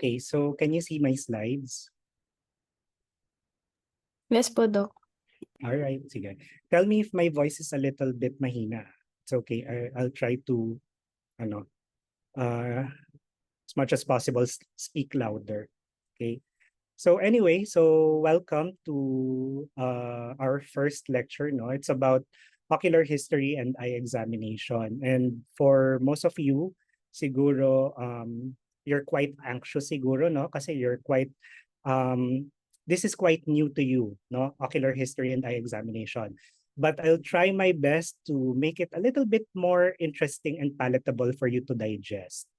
Okay, so can you see my slides? Yes po, Doc. All right, sige. Tell me if my voice is a little bit mahina. It's okay. I'll try to, ano, as much as possible, speak louder. Okay. So anyway, so welcome to our first lecture. No, it's about ocular history and eye examination. And for most of you, siguro you're quite anxious siguro, no? Kasi you're quite this is quite new to you, no? Ocular history and eye examination. But I'll try my best to make it a little bit more interesting and palatable for you to digest.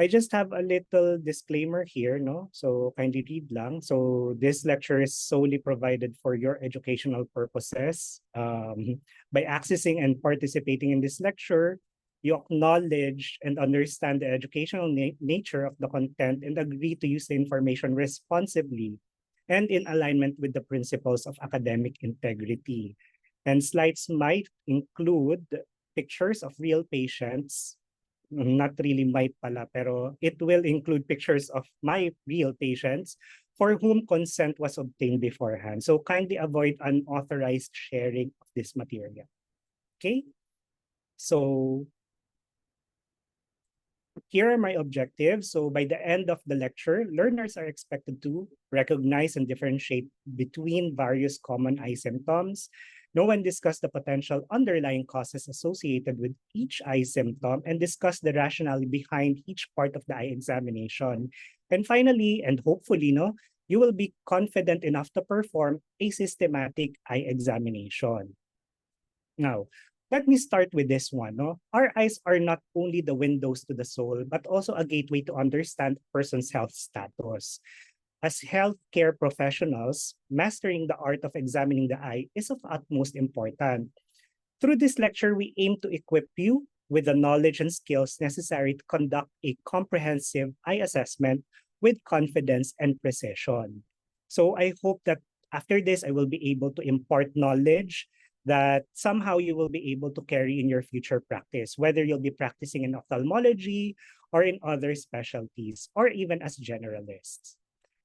I just have a little disclaimer here, no? So kindly read lang. So this lecture is solely provided for your educational purposes. By accessing and participating in this lecture, you acknowledge and understand the educational nature of the content and agree to use the information responsibly and in alignment with the principles of academic integrity. And slides might include pictures of real patients, not really might pala, pero it will include pictures of my real patients for whom consent was obtained beforehand. So kindly avoid unauthorized sharing of this material. Okay? So here are my objectives. So by the end of the lecture, learners are expected to recognize and differentiate between various common eye symptoms, know and discuss the potential underlying causes associated with each eye symptom, and discuss the rationale behind each part of the eye examination. And finally, and hopefully, no, you will be confident enough to perform a systematic eye examination. Now, let me start with this one. No? Our eyes are not only the windows to the soul, but also a gateway to understand a person's health status. As healthcare professionals, mastering the art of examining the eye is of utmost importance. Through this lecture, we aim to equip you with the knowledge and skills necessary to conduct a comprehensive eye assessment with confidence and precision. So I hope that after this, I will be able to impart knowledge that somehow you will be able to carry in your future practice, whether you'll be practicing in ophthalmology or in other specialties, or even as generalists.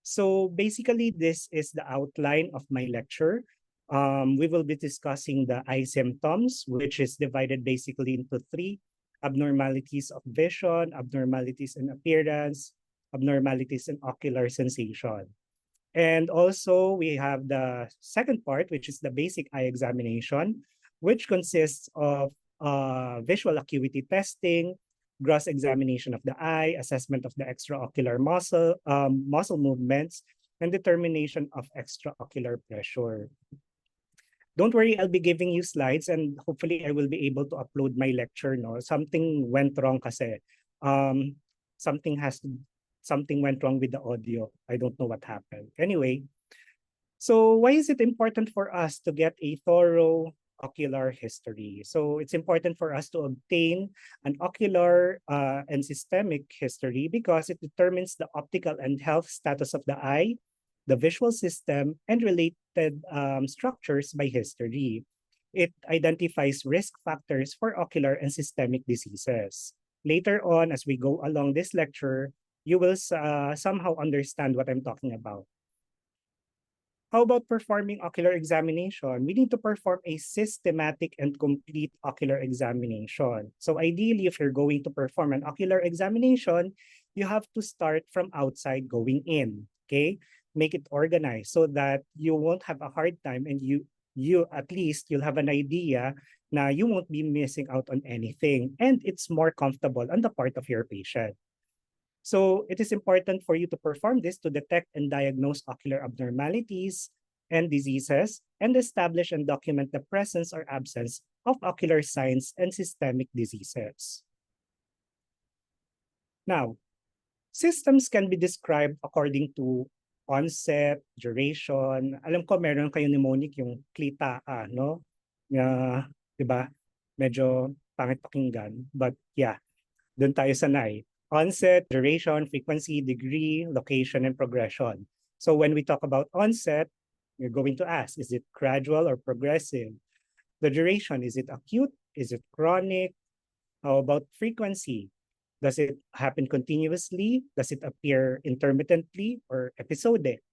So basically, this is the outline of my lecture. We will be discussing the eye symptoms, which is divided basically into three: abnormalities of vision, abnormalities in appearance, abnormalities in ocular sensation. And also, we have the second part, which is the basic eye examination, which consists of visual acuity testing, gross examination of the eye, assessment of the extraocular muscle movements, and determination of extraocular pressure. Don't worry, I'll be giving you slides and hopefully I will be able to upload my lecture. No, something went wrong kasi. Um, something has to, something went wrong with the audio. I don't know what happened. Anyway, so why is it important for us to get a thorough ocular history? So it's important for us to obtain an ocular and systemic history because it determines the optical and health status of the eye, the visual system, and related structures by history. It identifies risk factors for ocular and systemic diseases. Later on, as we go along this lecture, you will somehow understand what I'm talking about. How about performing ocular examination? We need to perform a systematic and complete ocular examination. So ideally, if you're going to perform an ocular examination, you have to start from outside going in, okay? Make it organized so that you won't have a hard time and you at least you'll have an idea na you won't be missing out on anything and it's more comfortable on the part of your patient. So it is important for you to perform this to detect and diagnose ocular abnormalities and diseases and establish and document the presence or absence of ocular signs and systemic diseases. Now, systems can be described according to onset, duration. Alam ko meron kayo mnemonic yung klita, no? 'Di ba? Medyo pangit pakinggan, but yeah, doon tayo sanay. Onset, duration, frequency, degree, location, and progression. So when we talk about onset, you're going to ask, is it gradual or progressive? The duration, is it acute? Is it chronic? How about frequency? Does it happen continuously? Does it appear intermittently or episodic?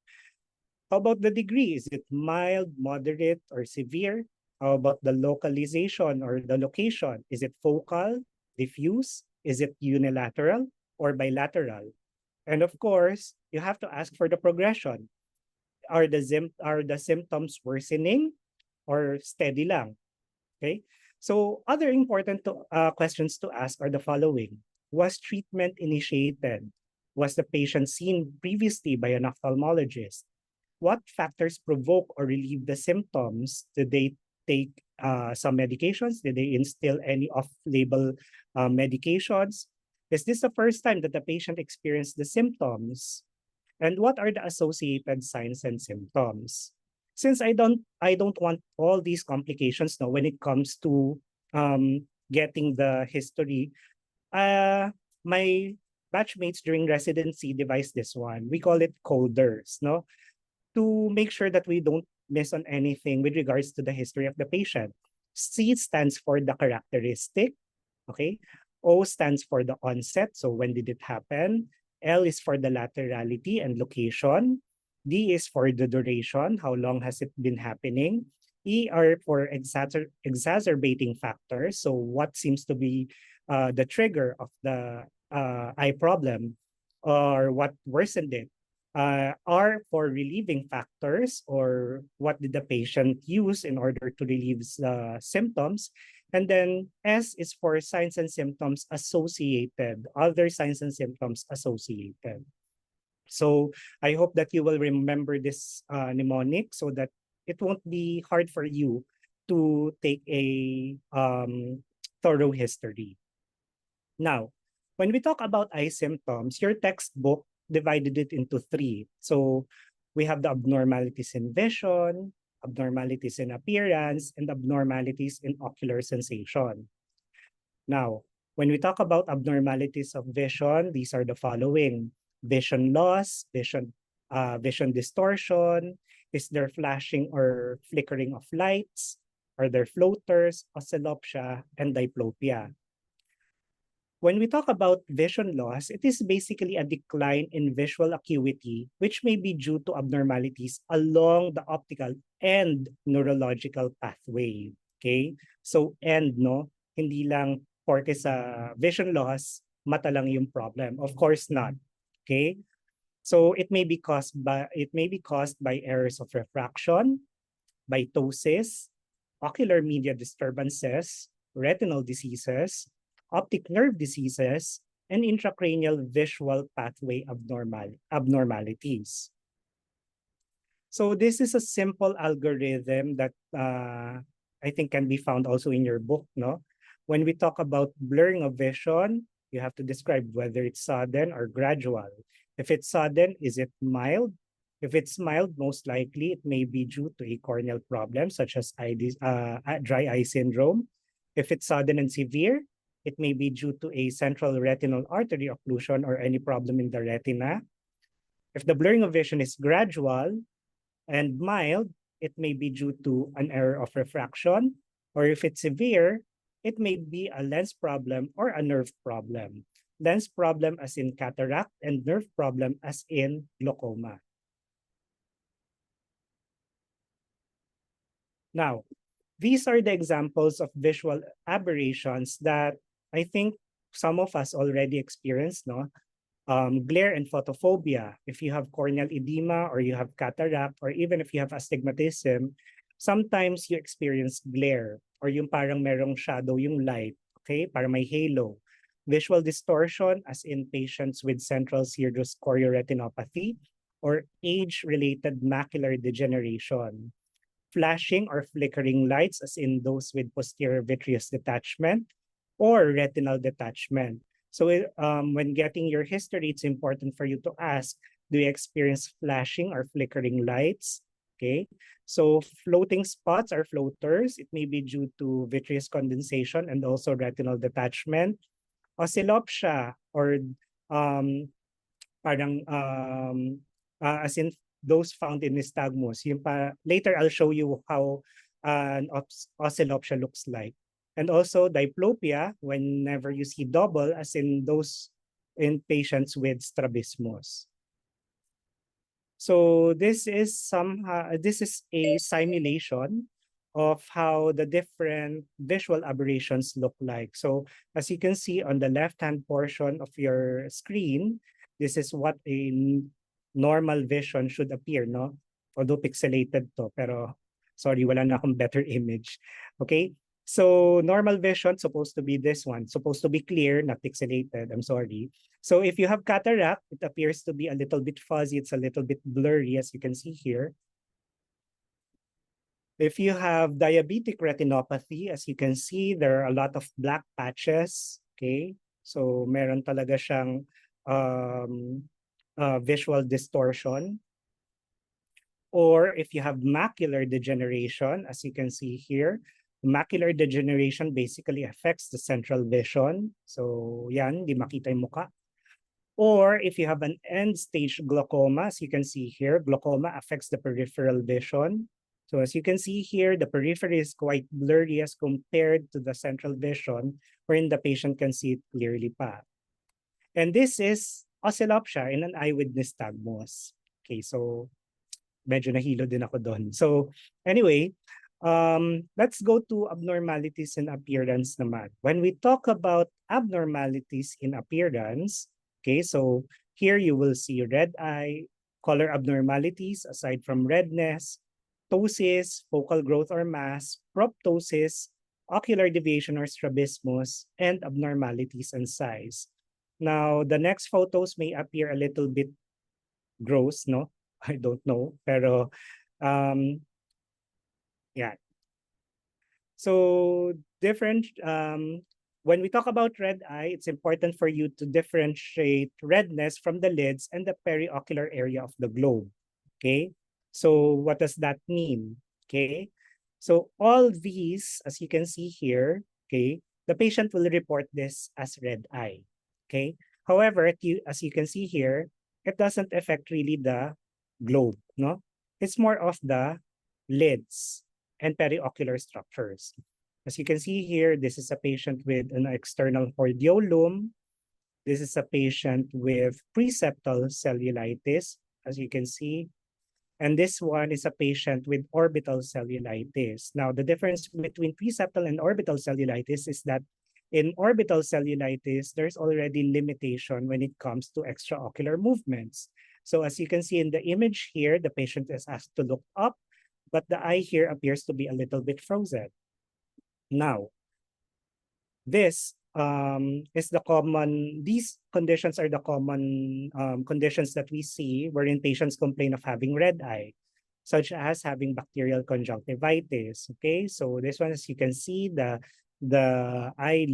How about the degree? Is it mild, moderate, or severe? How about the localization or the location? Is it focal, diffuse? Is it unilateral or bilateral? And of course, you have to ask for the progression. Are the symptoms worsening or steady lang? Okay. So other important questions to ask are the following. Was treatment initiated? Was the patient seen previously by an ophthalmologist? What factors provoke or relieve the symptoms? Did they take some medications? Did they instill any off-label medications? Is this the first time that the patient experienced the symptoms? And what are the associated signs and symptoms? Since I don't want all these complications now when it comes to getting the history, my batchmates during residency devised this one. We call it coders, no? To make sure that we don't miss on anything with regards to the history of the patient. C stands for the characteristic, okay? O stands for the onset, so when did it happen? L is for the laterality and location. D is for the duration, how long has it been happening? E are for exacerbating factors, so what seems to be the trigger of the eye problem or what worsened it. R for relieving factors or what did the patient use in order to relieve the symptoms. And then S is for signs and symptoms associated, other signs and symptoms associated. So I hope that you will remember this mnemonic so that it won't be hard for you to take a thorough history. Now, when we talk about eye symptoms, your textbook divided it into three. So we have the abnormalities in vision, abnormalities in appearance, and abnormalities in ocular sensation. Now, when we talk about abnormalities of vision, these are the following: vision loss, vision distortion, is there flashing or flickering of lights, are there floaters, ocellopsia, and diplopia. When we talk about vision loss, it is basically a decline in visual acuity, which may be due to abnormalities along the optical and neurological pathway. Okay? So, and, no? Hindi lang porke sa vision loss, mata lang yung problem. Of course not. Okay? So, it may be caused by errors of refraction, by ptosis, ocular media disturbances, retinal diseases, optic nerve diseases, and intracranial visual pathway abnormalities. So this is a simple algorithm that I think can be found also in your book, no? When we talk about blurring of vision, you have to describe whether it's sudden or gradual. If it's sudden, is it mild? If it's mild, most likely it may be due to a corneal problem such as dry eye syndrome. If it's sudden and severe, it may be due to a central retinal artery occlusion or any problem in the retina. If the blurring of vision is gradual and mild, it may be due to an error of refraction. Or if it's severe, it may be a lens problem or a nerve problem. Lens problem as in cataract and nerve problem as in glaucoma. Now, these are the examples of visual aberrations that I think some of us already experienced, no? Glare and photophobia. If you have corneal edema or you have cataract or even if you have astigmatism, sometimes you experience glare or yung parang merong shadow yung light, okay? Parang may halo. Visual distortion as in patients with central serous chorioretinopathy or age-related macular degeneration. Flashing or flickering lights as in those with posterior vitreous detachment or retinal detachment. So when getting your history, it's important for you to ask, do you experience flashing or flickering lights? Okay. So floating spots or floaters, it may be due to vitreous condensation and also retinal detachment. Ocellopsia or parang as in those found in nystagmus. Later, I'll show you how an ocellopsia looks like. And also diplopia whenever you see double, as in those in patients with strabismus. So this is a simulation of how the different visual aberrations look like. So as you can see on the left-hand portion of your screen, this is what a normal vision should appear, no? Although pixelated to, pero sorry, wala na akong better image. Okay? So normal vision supposed to be this one, supposed to be clear, not pixelated. I'm sorry. So if you have cataract, it appears to be a little bit fuzzy. It's a little bit blurry, as you can see here. If you have diabetic retinopathy, as you can see, there are a lot of black patches. Okay, so meron talaga siyang visual distortion. Or if you have macular degeneration, as you can see here, macular degeneration basically affects the central vision. So yan, di makita yung muka. Or if you have an end-stage glaucoma, as you can see here, glaucoma affects the peripheral vision. So as you can see here, the periphery is quite blurry as compared to the central vision, wherein the patient can see it clearly pa. And this is occulopsia in an eye with nystagmus. Okay, so medyo nahilo din ako doon. So anyway, let's go to abnormalities in appearance naman. When we talk about abnormalities in appearance, okay, so here you will see red eye, color abnormalities aside from redness, ptosis, focal growth or mass, proptosis, ocular deviation or strabismus, and abnormalities in size. Now, the next photos may appear a little bit gross, no? I don't know, pero yeah. So different when we talk about red eye, it's important for you to differentiate redness from the lids and the periocular area of the globe. Okay? So what does that mean? Okay? So all these, as you can see here, okay, the patient will report this as red eye. Okay? However, as you can see here, it doesn't affect really the globe, no? It's more of the lids and periocular structures. As you can see here, this is a patient with an external hordeolum. This is a patient with preseptal cellulitis, as you can see. And this one is a patient with orbital cellulitis. Now, the difference between preseptal and orbital cellulitis is that in orbital cellulitis, there's already limitation when it comes to extraocular movements. So as you can see in the image here, the patient is asked to look up, but the eye here appears to be a little bit frozen. Now, this these conditions are the common conditions that we see wherein patients complain of having red eye, such as having bacterial conjunctivitis. Okay, so this one, as you can see, the eye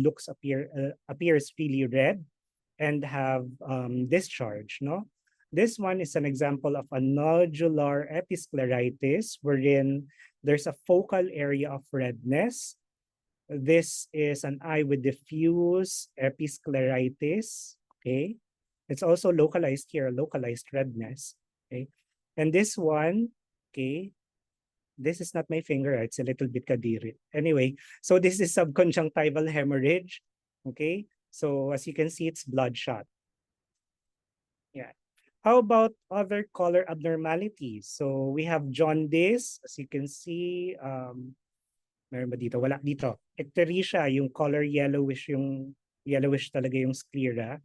appears really red and have discharge, no? This one is an example of a nodular episcleritis wherein there's a focal area of redness. This is an eye with diffuse episcleritis, okay? It's also localized here, localized redness, okay? And this one, okay, this is not my finger, it's a little bit kadiri. Anyway, so this is subconjunctival hemorrhage, okay? So as you can see, it's bloodshot. Yeah. How about other color abnormalities? So we have jaundice, as you can see. Meron ba dito? Wala dito. Ecteria, yung color yellowish talaga yung sclera.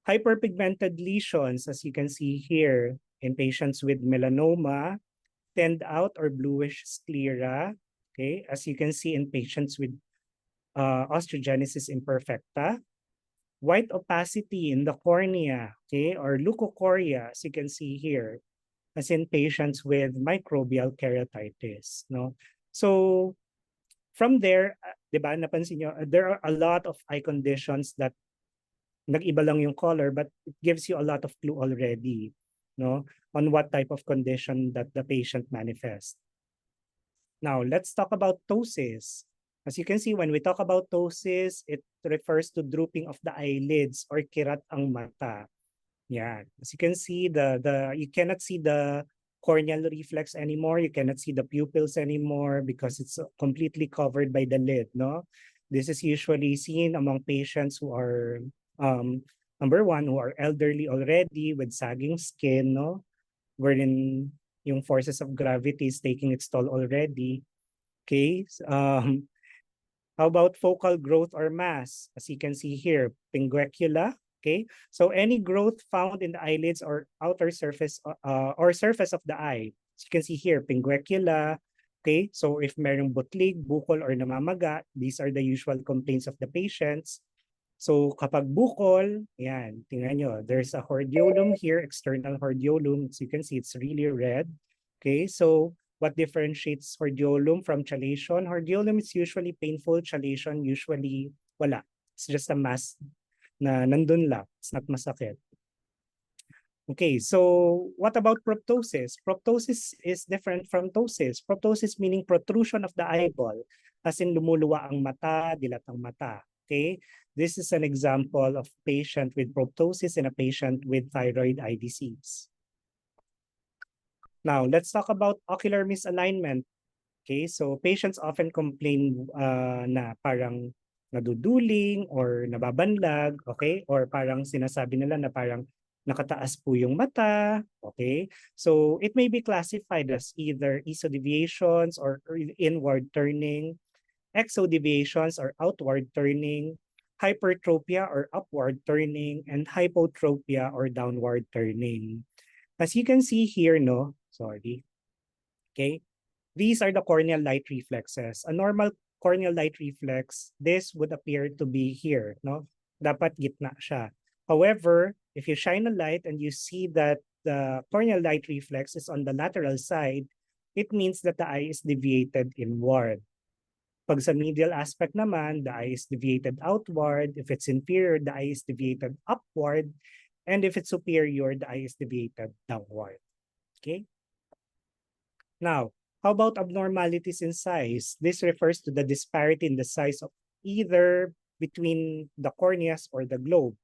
Hyperpigmented lesions, as you can see here, in patients with melanoma, thinned out or bluish sclera. Okay, as you can see in patients with osteogenesis imperfecta. White opacity in the cornea, okay, or leukocoria, as you can see here, as in patients with microbial keratitis, no? So from there, di ba, napansin nyo, there are a lot of eye conditions that nag-iba lang yung color, but it gives you a lot of clue already, no, on what type of condition that the patient manifests. Now, let's talk about ptosis. As you can see, when we talk about ptosis, it refers to drooping of the eyelids or kirat ang mata. Yeah, as you can see, you cannot see the corneal reflex anymore. You cannot see the pupils anymore because it's completely covered by the lid, no? This is usually seen among patients who are, number one, who are elderly already with sagging skin, no? Wherein yung forces of gravity is taking its toll already. Okay. How about focal growth or mass? As you can see here, pinguecula. Okay, so any growth found in the eyelids or outer surface or surface of the eye. As you can see here, pinguecula. Okay, so if merong butlig, bukol, or namamaga, these are the usual complaints of the patients. So kapag bukol, yan, tingnan nyo, there's a hordeolum here, external hordeolum. As you can see, it's really red. Okay, so what differentiates hordeolum from chelation? Hordeolum is usually painful, chelation usually wala. It's just a mass na nandun lang. It's not masakit. Okay, so what about proptosis? Proptosis is different from ptosis. Proptosis meaning protrusion of the eyeball, as in lumuluwa ang mata, dilat ang mata. Okay, this is an example of patient with proptosis in a patient with thyroid eye disease. Now, let's talk about ocular misalignment. Okay, so patients often complain na parang naduduling or nababanlag, okay? Or parang sinasabi nila na parang nakataas po yung mata, okay? So it may be classified as either isodeviations or inward turning, exodeviations or outward turning, hypertropia or upward turning, and hypotropia or downward turning. As you can see here, no? Sorry. Okay. These are the corneal light reflexes. A normal corneal light reflex, this would appear to be here, no? Dapat gitna siya. However, if you shine a light and you see that the corneal light reflex is on the lateral side, it means that the eye is deviated inward. Pag sa medial aspect naman, the eye is deviated outward. If it's inferior, the eye is deviated upward. And if it's superior, the eye is deviated downward. Okay? Now, how about abnormalities in size? This refers to the disparity in the size of either between the corneas or the globe.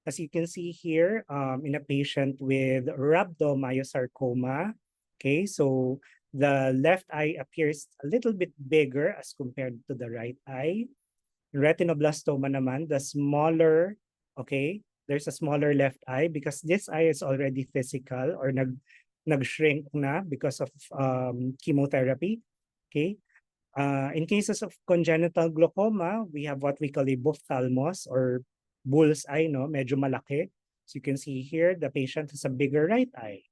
As you can see here, in a patient with rhabdomyosarcoma, okay, so the left eye appears a little bit bigger as compared to the right eye. Retinoblastoma naman, the smaller, okay, there's a smaller left eye because this eye is already physical or nag-shrink na because of chemotherapy. Okay. In cases of congenital glaucoma, we have what we call a ophthalmos or bull's eye, no? Medyo malaki. So you can see here, the patient has a bigger right eye.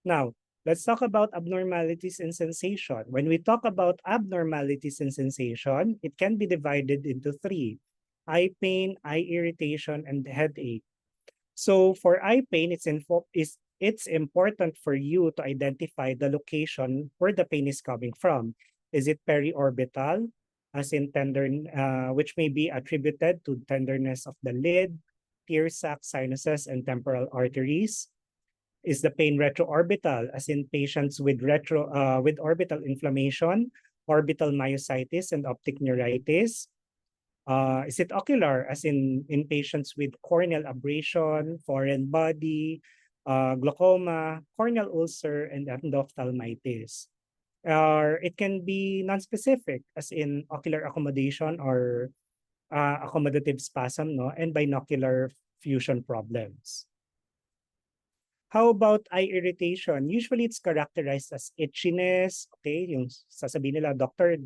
Now, let's talk about abnormalities in sensation. When we talk about abnormalities in sensation, it can be divided into three: eye pain, eye irritation, and headache. So for eye pain, it's important for you to identify the location where the pain is coming from. Is it periorbital, as in which may be attributed to tenderness of the lid, tear sac, sinuses, and temporal arteries? Is the pain retroorbital, as in patients with orbital inflammation, orbital myositis, and optic neuritis? Is it ocular, as in patients with corneal abrasion, foreign body, glaucoma, corneal ulcer, and endophthalmitis? Or it can be non-specific, as in ocular accommodation or accommodative spasm, no, and binocular fusion problems. How about eye irritation? Usually it's characterized as itchiness, okay? Yung sasabihin nila, doctor,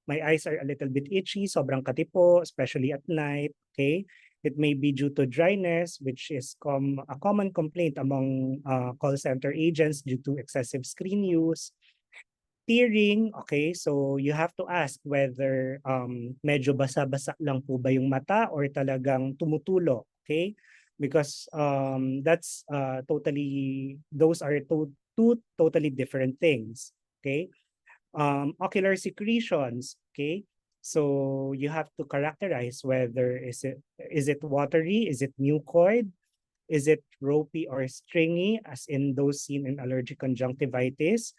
my eyes are a little bit itchy, sobrang katipo, especially at night, okay? It may be due to dryness, which is a common complaint among call center agents due to excessive screen use. Tearing, okay, so you have to ask whether medyo basa-basa lang po ba yung mata or talagang tumutulo, okay? Because those are two totally different things, okay? Ocular secretions, okay? So you have to characterize whether is it watery, is it mucoid, is it ropey or stringy, as in those seen in allergic conjunctivitis?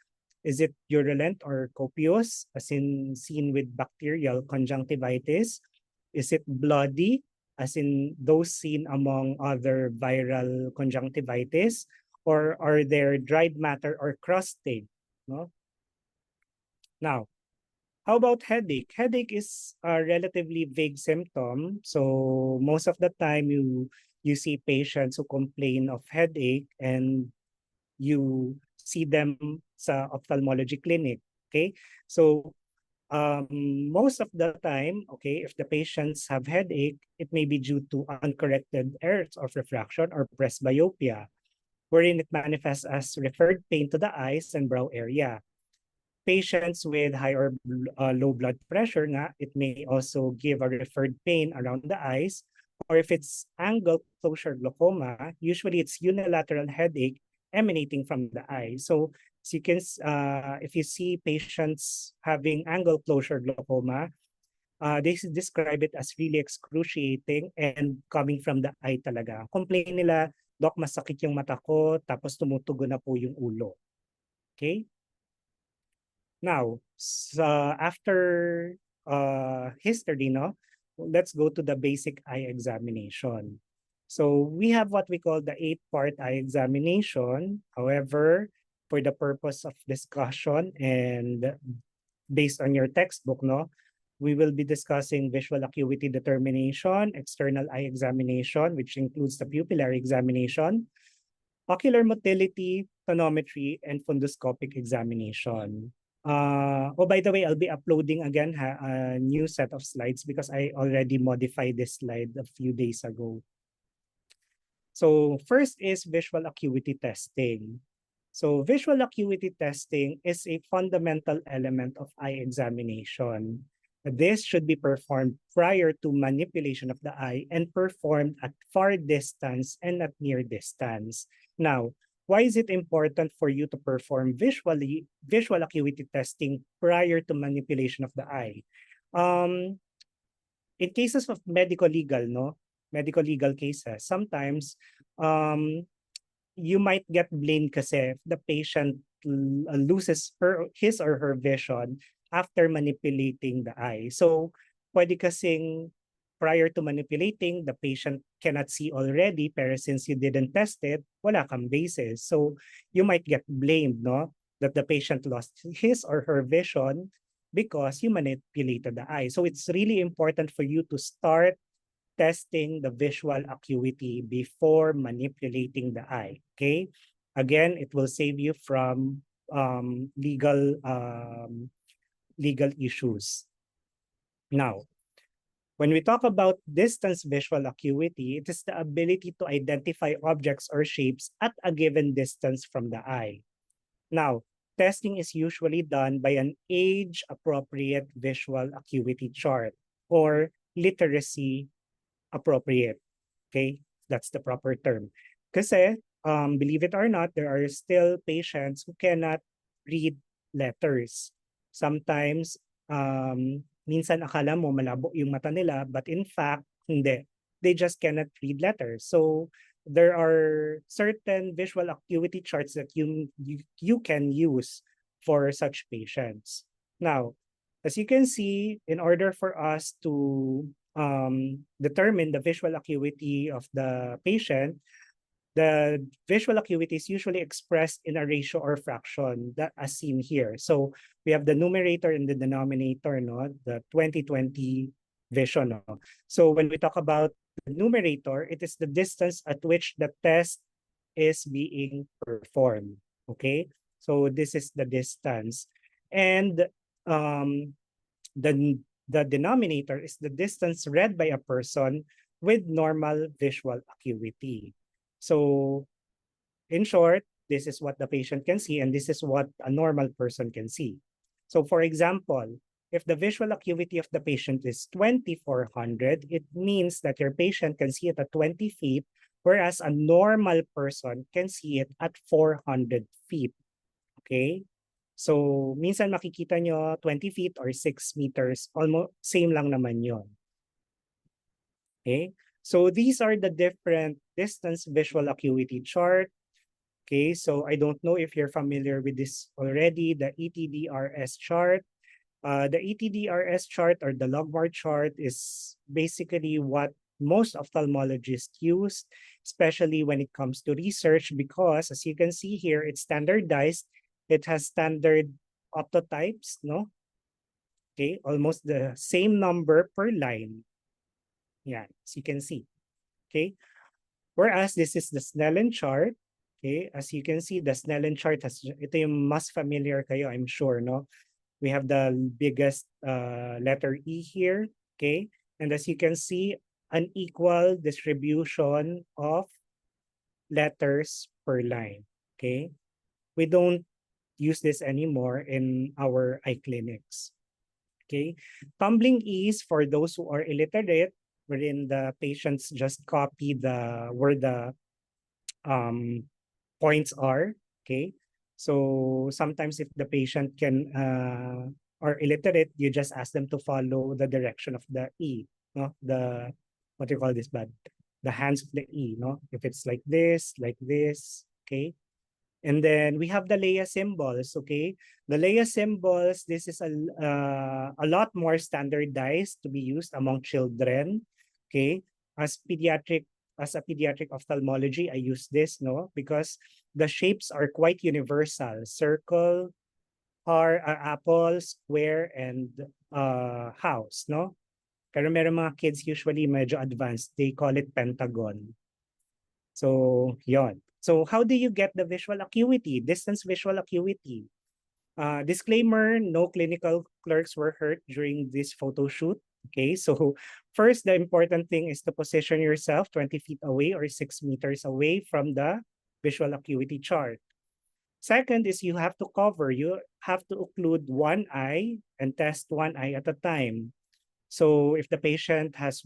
Is it virulent or copious, as in seen with bacterial conjunctivitis? Is it bloody, as in those seen among other viral conjunctivitis? Or are there dried matter or crusting? No? Now, How about headache? Headache is a relatively vague symptom. So most of the time you see patients who complain of headache and you see them sa ophthalmology clinic. Okay? So most of the time, okay, if the patients have headache, it may be due to uncorrected errors of refraction or presbyopia, wherein it manifests as referred pain to the eyes and brow area. Patients with high or low blood pressure nga, it may also give a referred pain around the eyes. Or if it's angle closure glaucoma, usually it's unilateral headache emanating from the eye. So you can, if you see patients having angle closure glaucoma, they describe it as really excruciating and coming from the eye talaga. Complain nila, Doc, masakit yung mata ko, tapos tumutugo na po yung ulo. Okay? Now, after history, no, let's go to the basic eye examination. So we have what we call the 8-part eye examination. However, for the purpose of discussion and based on your textbook, no, we will be discussing visual acuity determination, external eye examination, which includes the pupillary examination, ocular motility, tonometry, and fundoscopic examination. Oh, by the way, I'll be uploading again a new set of slides because I already modified this slide a few days ago. So first is visual acuity testing. So visual acuity testing is a fundamental element of eye examination. This should be performed prior to manipulation of the eye and performed at far distance and at near distance. Now, why is it important for you to perform visual acuity testing prior to manipulation of the eye? In cases of medical legal cases, sometimes you might get blamed kasi if the patient loses his or her vision after manipulating the eye. So, pwede kasing prior to manipulating, the patient cannot see already, pero since you didn't test it, wala kang basis. So, you might get blamed, no? That the patient lost his or her vision because you manipulated the eye. So, it's really important for you to start testing the visual acuity before manipulating the eye. Okay? Again, it will save you from legal issues. Now, when we talk about distance visual acuity, it is the ability to identify objects or shapes at a given distance from the eye. Now, testing is usually done by an age-appropriate visual acuity chart or literacy appropriate. Okay? That's the proper term. Kasi, believe it or not, there are still patients who cannot read letters. Sometimes, minsan akala mo malabo yung mata nila, but in fact, hindi. They just cannot read letters. So, there are certain visual acuity charts that you can use for such patients. Now, as you can see, in order for us to determine the visual acuity of the patient, the visual acuity is usually expressed in a ratio or fraction that as seen here. So we have the numerator and the denominator, no? The 20/20 vision. No? So when we talk about the numerator, it is the distance at which the test is being performed. Okay, so this is the distance. And the denominator is the distance read by a person with normal visual acuity. So in short, this is what the patient can see and this is what a normal person can see. So for example, if the visual acuity of the patient is 2400, it means that your patient can see it at 20 feet, whereas a normal person can see it at 400 feet. Okay? So, minsan makikita nyo 20 feet or 6 meters, almost same lang naman yon. Okay? So, these are the different distance visual acuity chart. Okay, so I don't know if you're familiar with this already, the ETDRS chart. The ETDRS chart or the logMAR chart is basically what most ophthalmologists use, especially when it comes to research, because as you can see here, it's standardized. It has standard optotypes, no? Okay, almost the same number per line. Yeah, as you can see. Okay, whereas this is the Snellen chart. Okay, as you can see, the Snellen chart has, ito yung mas familiar kayo, I'm sure, no? We have the biggest letter E here, okay? And as you can see, an equal distribution of letters per line, okay? We don't use this anymore in our eye clinics, okay? Tumbling E's for those who are illiterate, wherein the patients just copy where the um, points are, okay? So sometimes if the patient can are illiterate, you just ask them to follow the direction of the E, no? The, what do you call this, but the hands of the E, no? If it's like this, okay? And then we have the Leia symbols, okay? The Leia symbols, this is a lot more standardized to be used among children, okay? As a pediatric ophthalmology, I use this, no? Because the shapes are quite universal. Circle, apple, square, and house, no? Pero meron mga kids usually medyo advanced, they call it pentagon. So, yon. So, how do you get the visual acuity, distance visual acuity? Disclaimer, no clinical clerks were hurt during this photo shoot. Okay, so first, the important thing is to position yourself 20 feet away or 6 meters away from the visual acuity chart. Second is you have to cover, you have to occlude one eye and test one eye at a time. So if the patient has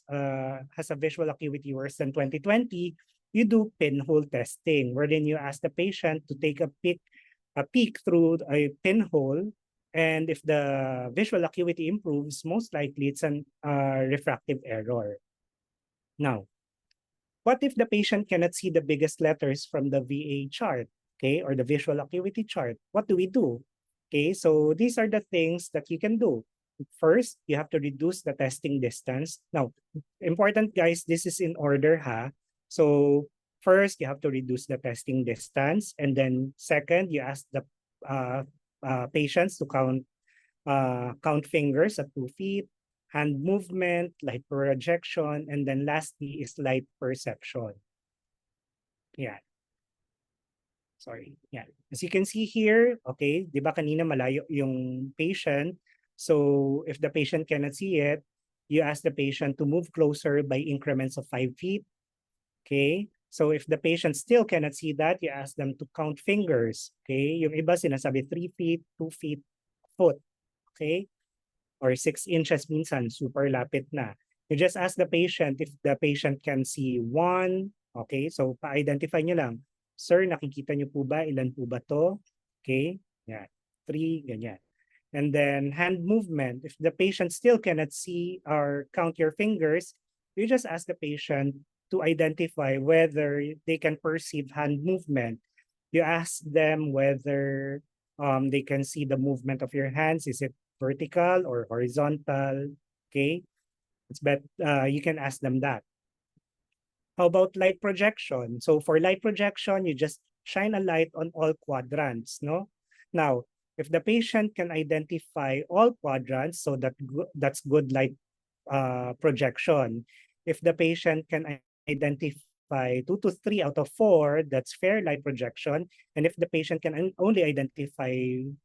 a visual acuity worse than 20/20, you do pinhole testing, wherein you ask the patient to take a peek through a pinhole, and if the visual acuity improves, most likely it's an refractive error. Now, what if the patient cannot see the biggest letters from the VA chart, okay, or the visual acuity chart? What do we do? Okay, so these are the things that you can do. First, you have to reduce the testing distance. Now, important guys, this is in order, ha? So first, you have to reduce the testing distance. And then second, you ask the patients to count fingers at 2 feet, hand movement, light projection, and then lastly is light perception. Yeah. Sorry. Yeah. As you can see here, okay, di ba kanina malayo yung patient? So if the patient cannot see it, you ask the patient to move closer by increments of 5 feet. Okay? So if the patient still cannot see that, you ask them to count fingers. Okay? Yung iba sinasabi 3 feet, 2 feet, foot. Okay? Or 6 inches minsan, super lapit na. You just ask the patient if the patient can see 1. Okay? So pa-identify nyo lang. Sir, nakikita niyo po ba? Ilan po ba to? Okay? Yan. 3, ganyan. And then hand movement. If the patient still cannot see or count your fingers, you just ask the patient to identify whether they can perceive hand movement. You ask them whether they can see the movement of your hands. Is it vertical or horizontal? Okay? You can ask them that. How about light projection? So for light projection, you just shine a light on all quadrants, no? Now, if the patient can identify all quadrants, so that's good light projection. If the patient can identify 2 to 3 out of 4, that's fair light projection. And if the patient can only identify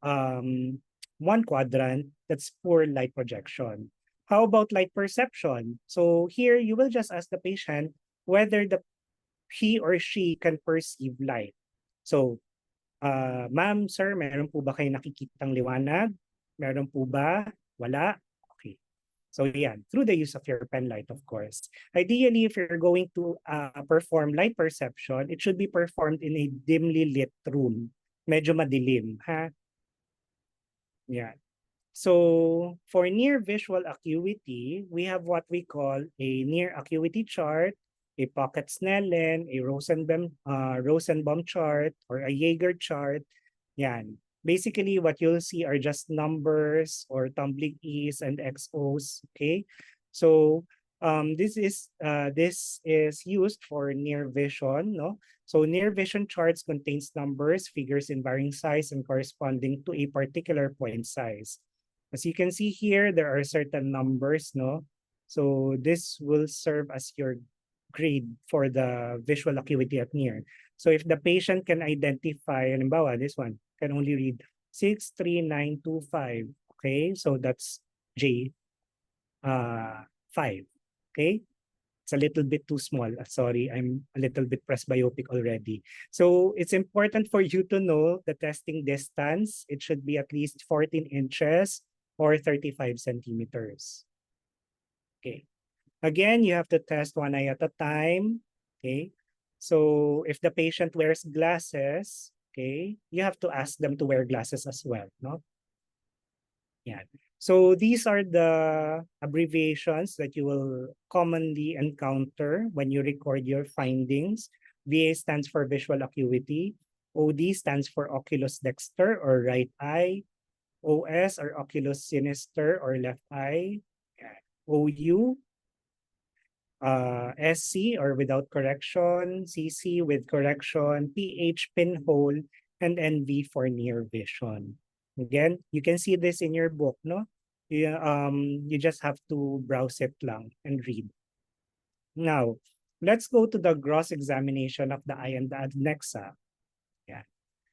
one quadrant, that's poor light projection. How about light perception? So here, you will just ask the patient whether he or she can perceive light. So, ma'am, sir, meron po ba kayo nakikitang liwanag? Meron po ba? Wala? Okay. So yan, through the use of your pen light, of course. Ideally, if you're going to perform light perception, it should be performed in a dimly lit room. Medyo madilim, ha? Yeah. So for near visual acuity, we have what we call a near acuity chart, a pocket Snellen, a Rosenbaum chart, or a Jaeger chart. Yan. Basically, what you'll see are just numbers or tumbling E's and XOs. Okay, so this is used for near vision. No, so near vision charts contains numbers, figures in varying size and corresponding to a particular point size. As you can see here, there are certain numbers, no? So this will serve as your grade for the visual acuity at near. So if the patient can identify, halimbawa, this one can only read 63925. Okay, so that's J 5. Okay, it's a little bit too small. Sorry, I'm a little bit presbyopic already. So it's important for you to know the testing distance. It should be at least 14 inches or 35 centimeters. Okay. Again, you have to test one eye at a time. Okay. So if the patient wears glasses, okay, you have to ask them to wear glasses as well, no? Yeah. So these are the abbreviations that you will commonly encounter when you record your findings. VA stands for visual acuity. OD stands for oculus dexter or right eye. OS or oculus sinister or left eye. OU, SC or without correction, CC with correction, PH pinhole, and NV for near vision. Again, you can see this in your book, no? You just have to browse it lang and read. Now, let's go to the gross examination of the eye and the adnexa. Yeah.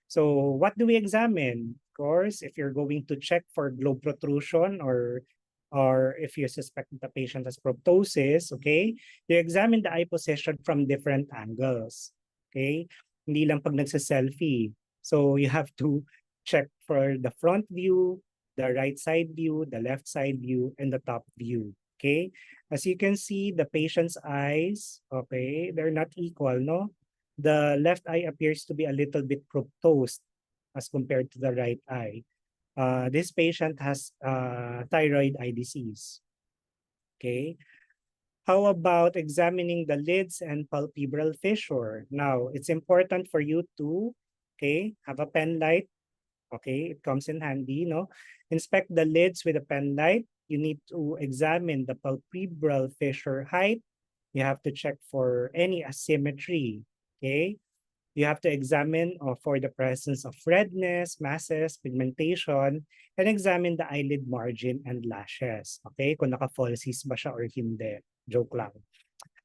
So what do we examine? Of course, if you're going to check for globe protrusion or if you suspect that the patient has proptosis, okay, you examine the eye position from different angles. Okay? Hindi lang pag nagsa-selfie. So you have to check for the front view, the right side view, the left side view, and the top view. Okay? As you can see, the patient's eyes, okay, they're not equal, no? The left eye appears to be a little bit proptosed as compared to the right eye. This patient has thyroid eye disease. Okay. How about examining the lids and palpebral fissure? Now, it's important for you to, okay, have a pen light. Okay, it comes in handy, no? Inspect the lids with a pen light. You need to examine the palpebral fissure height. You have to check for any asymmetry. Okay. You have to examine for the presence of redness, masses, pigmentation, and examine the eyelid margin and lashes. Okay, kung naka-falsies ba siya or hindi. Joke lang.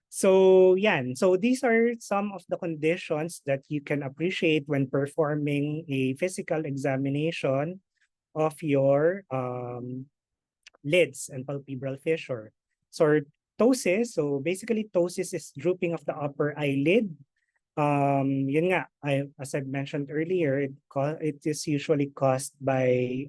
So, yan. So, these are some of the conditions that you can appreciate when performing a physical examination of your lids and palpebral fissure. So, ptosis, so basically ptosis is drooping of the upper eyelid. Yun nga, as I've mentioned earlier, it is usually caused by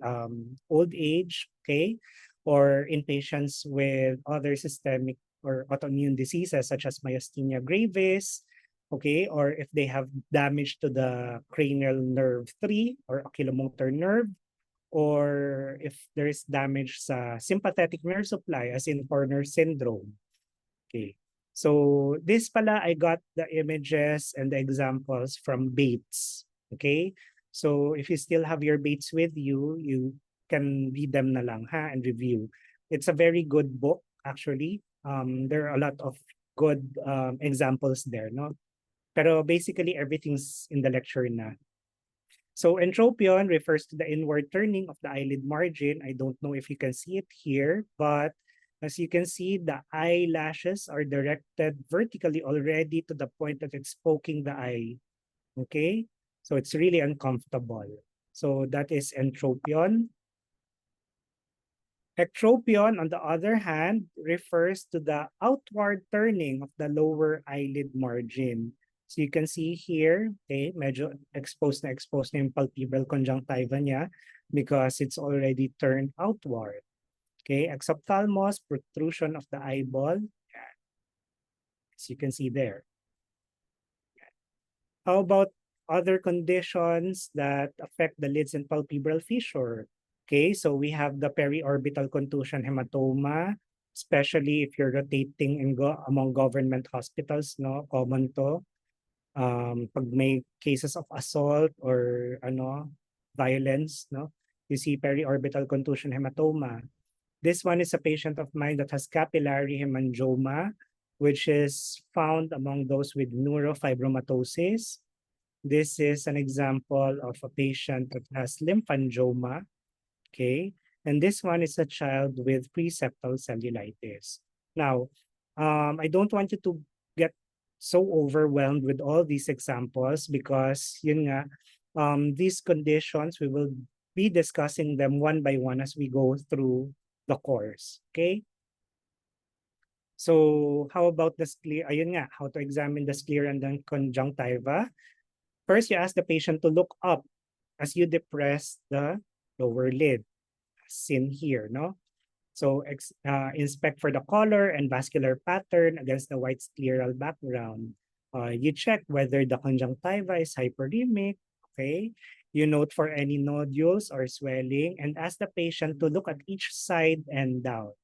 old age, okay, or in patients with other systemic or autoimmune diseases such as myasthenia gravis, okay, or if they have damage to the cranial nerve 3 or oculomotor nerve, or if there is damage sa sympathetic nerve supply as in Horner syndrome. Okay. So this pala, I got the images and the examples from Bates. Okay. So if you still have your Bates with you, you can read them na lang ha and review. It's a very good book actually. There are a lot of good examples there, no? Pero basically everything's in the lecture na. So entropion refers to the inward turning of the eyelid margin. I don't know if you can see it here, but as you can see, the eyelashes are directed vertically already to the point that it's poking the eye. Okay? So it's really uncomfortable. So that is entropion. Ectropion, on the other hand, refers to the outward turning of the lower eyelid margin. So you can see here, okay, medyo exposed na yung palpebral conjunctiva niya because it's already turned outward. Okay, exophthalmos, protrusion of the eyeball. As you can see there. How about other conditions that affect the lids and palpebral fissure? Okay, so we have the periorbital contusion hematoma, especially if you're rotating among government hospitals, no, common to. Pag may cases of assault or violence, no, you see periorbital contusion hematoma. This one is a patient of mine that has capillary hemangioma, which is found among those with neurofibromatosis. This is an example of a patient that has lymphangioma. Okay. And this one is a child with preseptal cellulitis. Now, I don't want you to get so overwhelmed with all these examples because yun nga, these conditions, we will be discussing them one by one as we go through the course. Okay? So how about the ayun nga, how to examine the sclera and the conjunctiva? First, you ask the patient to look up as you depress the lower lid, as seen here, no? So inspect for the color and vascular pattern against the white scleral background. You check whether the conjunctiva is hyperemic, okay? You note for any nodules or swelling and ask the patient to look at each side and down.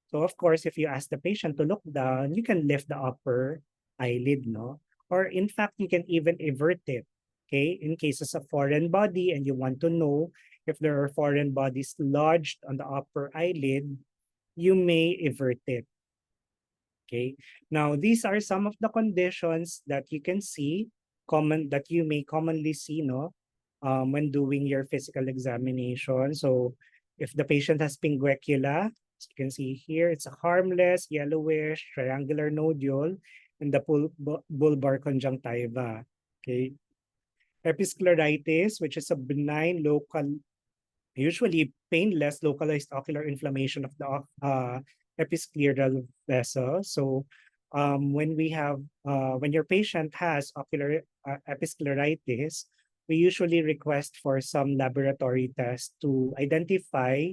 So of course, if you ask the patient to look down, you can lift the upper eyelid, no? Or in fact, you can even invert it, okay? In cases of foreign body and you want to know if there are foreign bodies lodged on the upper eyelid, you may invert it, okay? Now, these are some of the conditions that you can see, that you may commonly see, no? When doing your physical examination. So if the patient has pinguecula, as you can see here, it's a harmless, yellowish, triangular nodule in the bulbar conjunctiva. Okay. Episcleritis, which is a benign local, usually painless localized ocular inflammation of the episcleral vessel. So when we have, when your patient has ocular episcleritis, we usually request for some laboratory tests to identify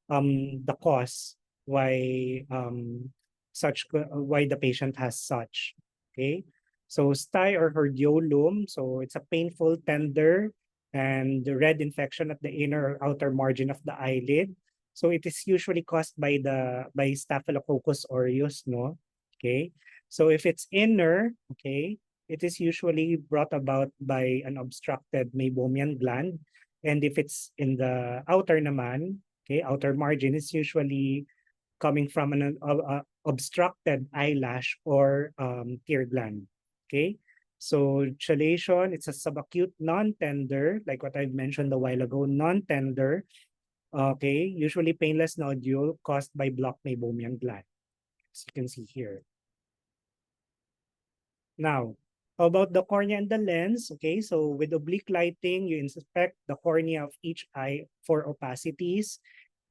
the cause why why the patient has such. Okay, so sty or hordeolum. So it's a painful, tender, and the red infection at the inner or outer margin of the eyelid. So it is usually caused by Staphylococcus aureus, no? Okay. So if it's inner, okay, it is usually brought about by an obstructed meibomian gland. And if it's in the outer naman, okay, outer margin, it's usually coming from an obstructed eyelash or tear gland. Okay. So chelation, it's a subacute non-tender, like what I mentioned a while ago, non-tender, okay, usually painless nodule caused by blocked meibomian gland, as you can see here. Now, how about the cornea and the lens? Okay, so with oblique lighting, you inspect the cornea of each eye for opacities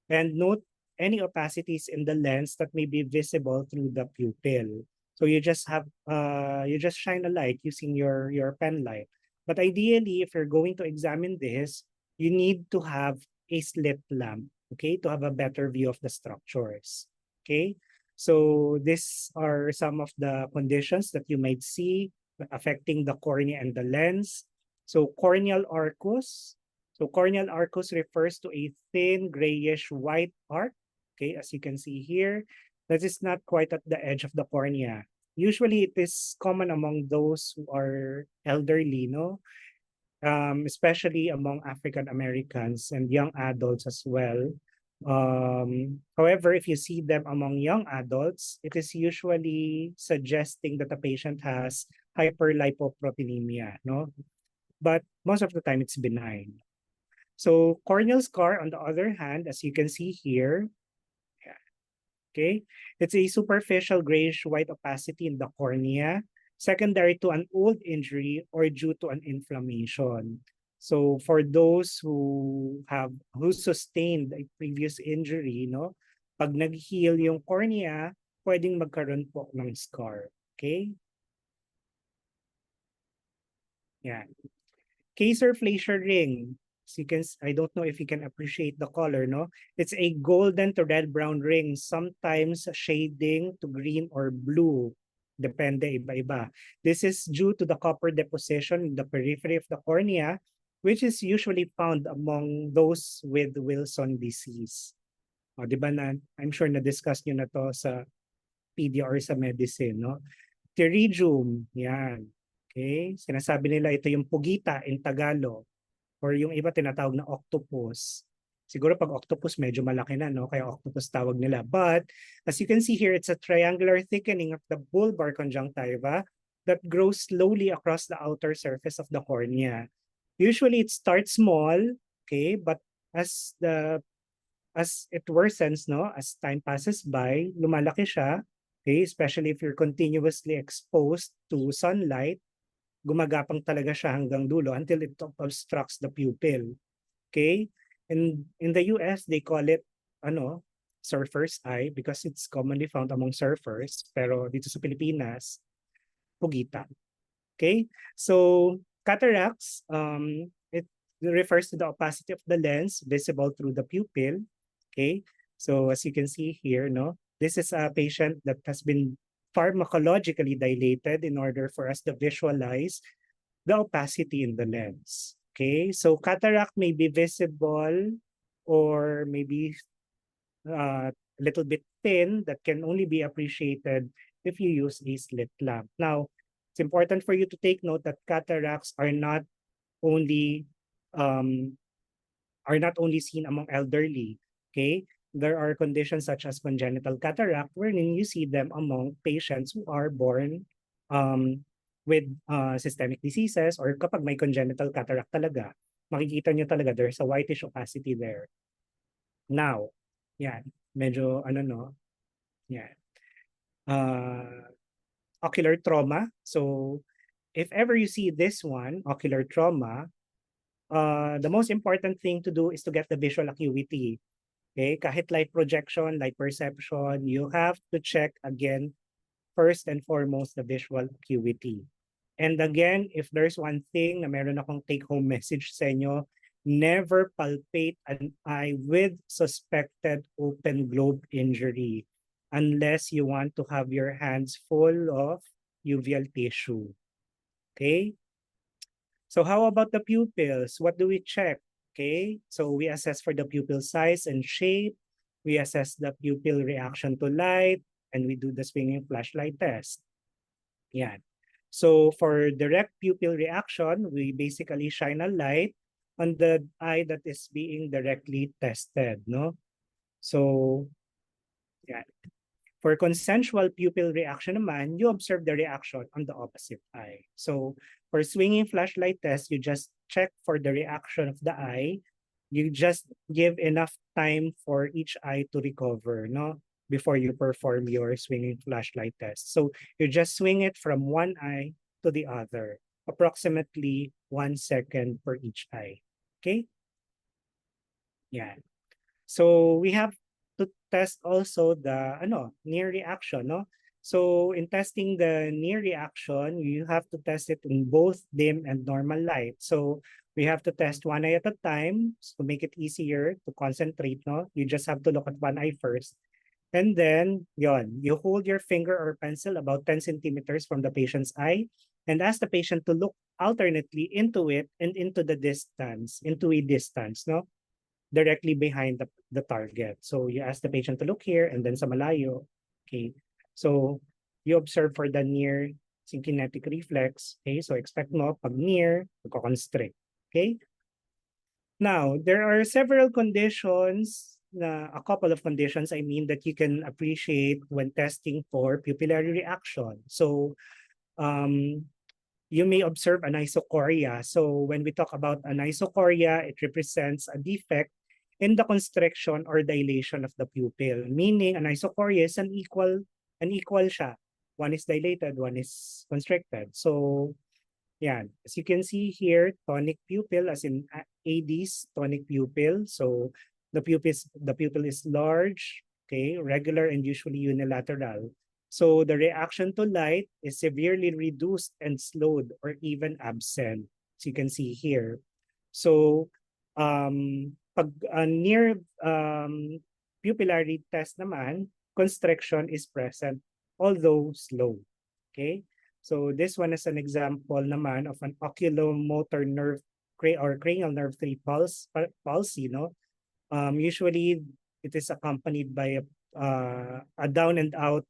and note any opacities in the lens that may be visible through the pupil. So you just shine a light using your pen light. But ideally, if you're going to examine this, you need to have a slit lamp, okay, to have a better view of the structures. Okay, so these are some of the conditions that you might see affecting the cornea and the lens. So corneal arcus. So corneal arcus refers to a thin grayish white arc, okay, as you can see here, that is not quite at the edge of the cornea. Usually it is common among those who are elderly, no? Especially among African Americans and young adults as well. However, if you see them among young adults, it is usually suggesting that the patient has hyperlipoproteinemia, no? But most of the time it's benign. So corneal scar, on the other hand, as you can see here, okay, it's a superficial grayish white opacity in the cornea, secondary to an old injury or due to an inflammation. So for those who sustained a previous injury, no, pag nag-heal yung cornea, pwedeng magkaroon po ng scar. Okay? Yeah. Kaiser Fleischer ring. So you can, I don't know if you can appreciate the color, no? It's a golden to red-brown ring, sometimes shading to green or blue. Depende, iba-iba. This is due to the copper deposition in the periphery of the cornea, which is usually found among those with Wilson disease. O, di ba na, I'm sure na-discuss nyo na to sa pedia or sa medicine, no? Pterygium, yan. Okay, sinasabi nila ito yung pugita in Tagalog or yung iba tinatawag na octopus. Siguro pag octopus medyo malaki na, no? Kaya octopus tawag nila. But as you can see here, it's a triangular thickening of the bulbar conjunctiva that grows slowly across the outer surface of the cornea. Usually it starts small, okay, but as the as it worsens, no, as time passes by, lumalaki siya, okay, especially if you're continuously exposed to sunlight, gumagapang talaga siya hanggang dulo until it obstructs the pupil. Okay? And in the US, they call it ano, surfer's eye because it's commonly found among surfers. Pero dito sa Pilipinas, pugita. Okay? So, cataracts, it refers to the opacity of the lens visible through the pupil. Okay? So, as you can see here, no, this is a patient that has been pharmacologically dilated in order for us to visualize the opacity in the lens. Okay, so cataract may be visible or maybe a little bit thin that can only be appreciated if you use a slit lamp. Now, it's important for you to take note that cataracts only um, are not only seen among elderly. Okay, there are conditions such as congenital cataract wherein you see them among patients who are born um, with systemic diseases or kapag may congenital cataract talaga, makikita nyo talaga there's a whitish opacity there. Now, yan, medyo ano no, yan. Ocular trauma. So, if ever you see this one, ocular trauma, the most important thing to do is to get the visual acuity. Okay, kahit light projection, light perception, you have to check again, first and foremost, the visual acuity. And again, if there's one thing na meron akong take-home message sa inyo, never palpate an eye with suspected open globe injury unless you want to have your hands full of uveal tissue. Okay? So how about the pupils? What do we check? Okay, so we assess for the pupil size and shape. We assess the pupil reaction to light, and we do the swinging flashlight test. Yan. So for direct pupil reaction, we basically shine a light on the eye that is being directly tested, no? So, yeah. For consensual pupil reaction naman, you observe the reaction on the opposite eye. So for swinging flashlight test, you just check for the reaction of the eye. You just give enough time for each eye to recover, no? Before you perform your swinging flashlight test. So you just swing it from one eye to the other, approximately 1 second per each eye. Okay? Yeah. So we have to test also the near reaction, no? So in testing the near reaction, you have to test it in both dim and normal light. So we have to test one eye at a time to make it easier to concentrate, no? You just have to look at one eye first. And then, you hold your finger or pencil about 10 centimeters from the patient's eye and ask the patient to look alternately into it and into a distance, no? Directly behind the target. So you ask the patient to look here and then sa malayo. Okay. So you observe for the near synkinetic reflex. Okay. So expect mo pag near, magko-constrict. Okay. Now, there are several conditions, a couple of conditions, I mean, that you can appreciate when testing for pupillary reaction. So you may observe anisocoria. So when we talk about anisocoria, it represents a defect in the constriction or dilation of the pupil. Meaning, anisocoria is an equal siya. One is dilated, one is constricted. So, yan. As you can see here, tonic pupil, as in AD's tonic pupil. So the pupil is large, okay, regular, and usually unilateral. So the reaction to light is severely reduced and slowed or even absent, as you can see here. So pag near pupillary test naman, constriction is present, although slow. Okay? So this one is an example naman of an oculomotor nerve or cranial nerve 3 palsy, no? Usually it is accompanied by a down and out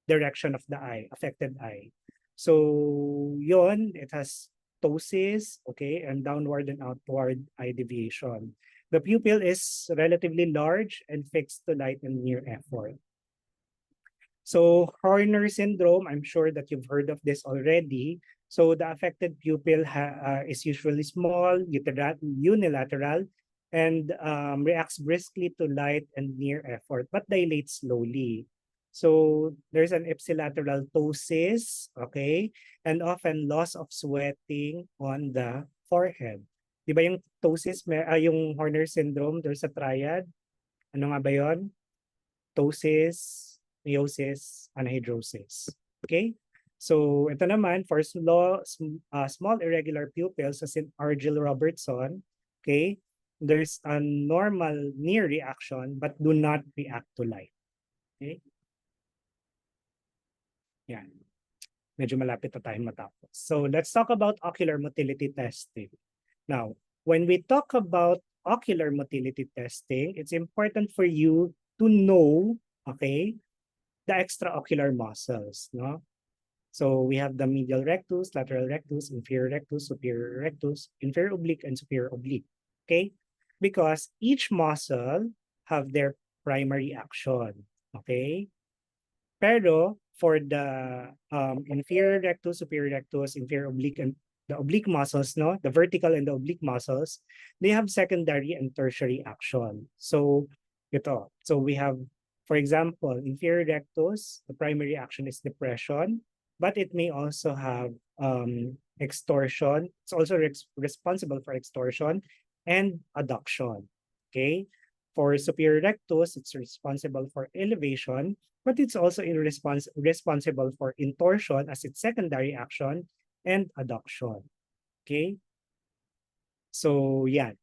direction of the eye, affected eye. So yon, it has ptosis, okay, and downward and outward eye deviation. The pupil is relatively large and fixed to light and near effort. So Horner syndrome, I'm sure that you've heard of this already. So the affected pupil is usually small, unilateral, and reacts briskly to light and near effort, but dilates slowly. So there's an ipsilateral ptosis, okay, and often loss of sweating on the forehead. Di ba yung ptosis, yung Horner syndrome, there's a triad. Ano nga ba yun? Ptosis, meiosis, anhidrosis. Okay? So ito naman, for small irregular pupils as in Argyll-Robertson, okay, there's a normal near reaction but do not react to light. Okay? Yan. Medyo malapit na tayo matapos. So let's talk about ocular motility testing. Now, when we talk about ocular motility testing, it's important for you to know, okay, the extraocular muscles, no? So we have the medial rectus, lateral rectus, inferior rectus, superior rectus, inferior oblique, and superior oblique. Okay? Because each muscle have their primary action. Okay? Pero for the inferior rectus, superior rectus, inferior oblique, and the oblique muscles, no, the vertical and the oblique muscles, they have secondary and tertiary action. So ito. So we have, for example, inferior rectus, the primary action is depression, but it may also have extorsion. It's also responsible for extorsion and adduction. Okay. For superior rectus, it's responsible for elevation, but it's also responsible for intorsion as its secondary action and adduction. Okay? So, yeah.